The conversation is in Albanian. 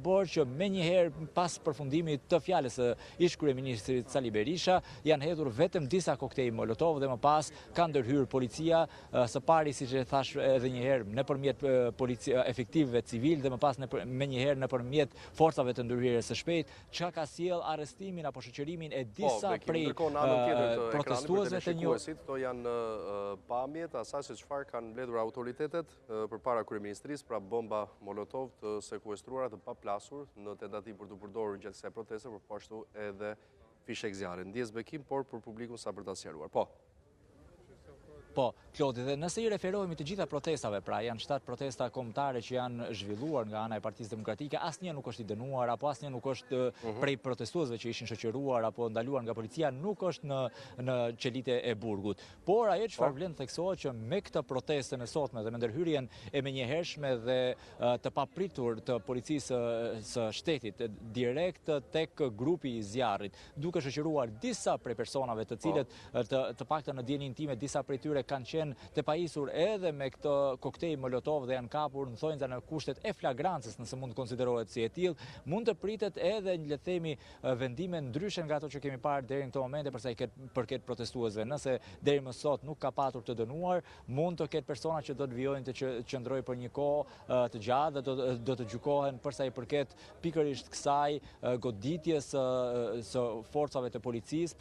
përbërë që menjëherë pas përfundimit të fjalës së ish kryeministrit Sali Berisha janë hedhur vetëm disa koktej Molotov dhe më pas ka ndërhyrë policia, së pari siç e thash edhe një herë nëpërmjet efektivëve civil dhe më pas menjëherë nëpërmjet forcave të ndërhyrjes së shpejtë, çka ka sjell arrestimin apo shoqërimin e disa prej protestuesve të një. Këto janë pamjet asaj se çfarë kanë mbledhur autoritetet përpara kryeministrisë, pra bomba Molotov të sekuestruara të paplasur në tentativë për të përdorur gjatë kësaj proteste, por po ashtu edhe fishek zjarri. Ndjes bekim, por për publikun sa për ta sqaruar. Po, Klodi, dhe nëse i referohemi të gjitha protestave, pra janë 7 protesta kombëtare që janë zhvilluar nga ana e Partisë Demokratike, asnjë nuk është i dënuar apo asnjë nuk është prej protestuesve që ishin shoqëruar apo ndaluar nga policia, nuk është në qelitë e burgut. Por ajo çfarë vlen të theksohet që me këtë protestën e sotme dhe me ndërhyrjen e menjëhershme dhe të papritur të policisë së shtetit direkt tek grupi i zjarrit, duke shoqëruar disa prej personave të cilët të paktën në dijenin time disa prej tyre kanë qenë të pajisur edhe me këtë koktej Molotov dhe janë kapur në thonjza në kushtet e flagrancës, nëse mund të konsiderohet si e tillë, mund të pritet edhe le të themi vendime ndryshe nga ato që kemi parë deri në këtë moment për sa i përket protestuesve. Nëse deri më sot nuk ka patur të dënuar, mund të ketë persona që do të vijojnë të qëndrojë për një kohë të gjatë dhe do të gjykohen për sa i përket pikërisht kësaj goditjes së forcave të policisë